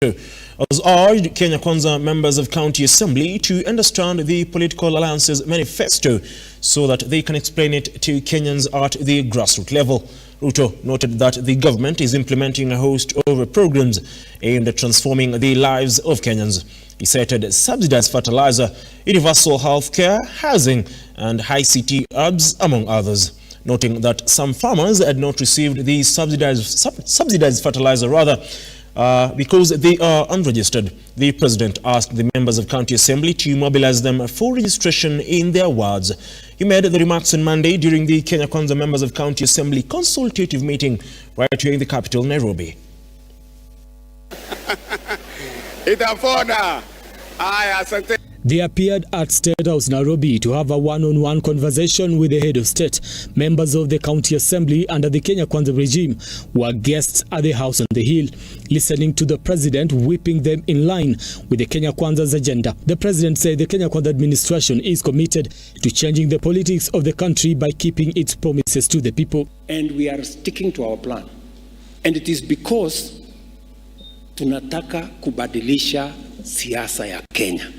has urged Kenya Kwanza members of County Assembly to understand the political alliance's manifesto so that they can explain it to Kenyans at the grassroots level. Ruto noted that the government is implementing a host of programs aimed at transforming the lives of Kenyans. He cited subsidized fertilizer, universal health care, housing, and ICT hubs, among others, noting that some farmers had not received the subsidized fertilizer because they are unregistered. The president asked the members of County Assembly to mobilize them for registration in their wards. He made the remarks on Monday during the Kenya Kwanza members of County Assembly consultative meeting right here in the capital, Nairobi. They appeared at State House, Nairobi, to have a one-on-one conversation with the head of state. Members of the County Assembly under the Kenya Kwanza regime were guests at the House on the Hill, listening to the president whipping them in line with the Kenya Kwanza's agenda. The president said the Kenya Kwanza administration is committed to changing the politics of the country by keeping its promises to the people. And we are sticking to our plan. And it is because tunataka kubadilisha siasa ya Kenya.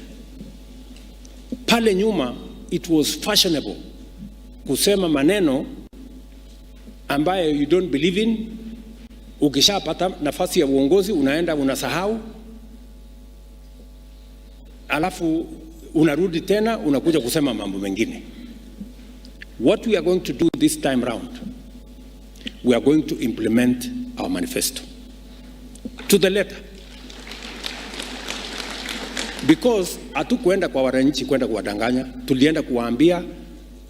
Pale nyuma, it was fashionable kusema maneno ambayo you don't believe in. Ukishapata nafasi ya uongozi unaenda unasahau, alafu unarudi tena unakuja kusema mambo mengine. What we are going to do this time round, we are going to implement our manifesto to the letter. Because hatukwenda kwa wananchi kwenda kuwadanganya, tulienda kuwaambia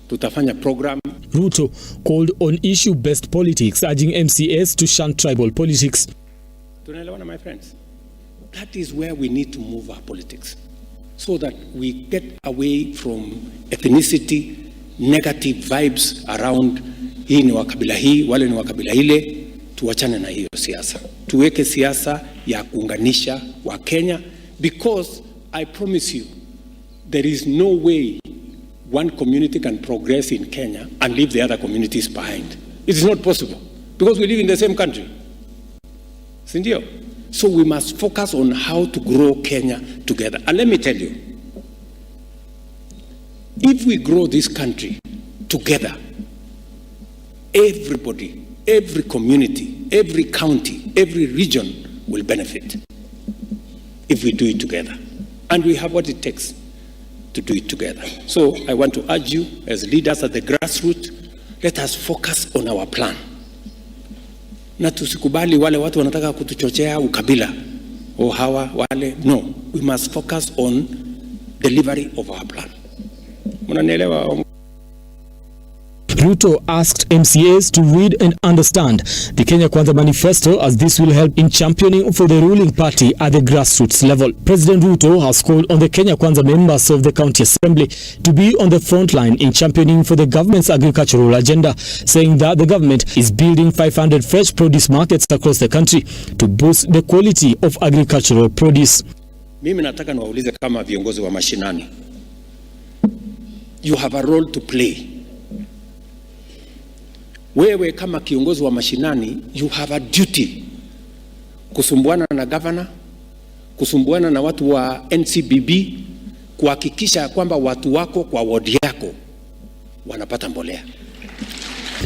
tutafanya program. Ruto called on issue-based politics, urging MCAs to shun tribal politics. Tunaelewana, my friends? That is where we need to move our politics, so that we get away from ethnicity, negative vibes around hii ni wakabila hii, wale ni wakabila ile. Tuachane na hiyo siasa. Tuweke siasa ya kuunganisha wa Kenya, because I promise you, there is no way one community can progress in Kenya and leave the other communities behind. It is not possible, because we live in the same country. Sindio? So we must focus on how to grow Kenya together. And let me tell you, if we grow this country together, everybody, every community, every county, every region will benefit if we do it together. And we have what it takes to do it together. So I want to urge you as leaders at the grassroots, let us focus on our plan. Na tusikubali wale watu wanataka kutuchochea ukabila o hawa wale. No, we must focus on delivery of our plan. Mnanielewa? Ruto asked MCAs to read and understand the Kenya Kwanza Manifesto, as this will help in championing for the ruling party at the grassroots level. President Ruto has called on the Kenya Kwanza members of the County Assembly to be on the front line in championing for the government's agricultural agenda, saying that the government is building 500 fresh produce markets across the country to boost the quality of agricultural produce. Mimi nataka niwaulize kama viongozi wa mashinani. You have a role to play. Wewe kama kiongozi wa mashinani, you have a duty kusumbuana na governor, kusumbuana na watu wa NCBB, kuhakikisha kwamba watu wako kwa ward yako wanapata mbolea.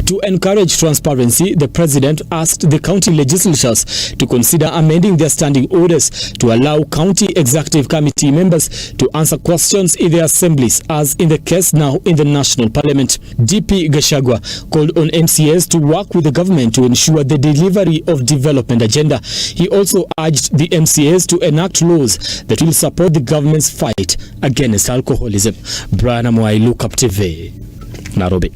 To encourage transparency, the president asked the county legislatures to consider amending their standing orders to allow county executive committee members to answer questions in their assemblies, as in the case now in the national parliament. DP Gachagua called on MCAs to work with the government to ensure the delivery of development agenda. He also urged the MCAs to enact laws that will support the government's fight against alcoholism. Brian Amwai, Look Up TV, Nairobi.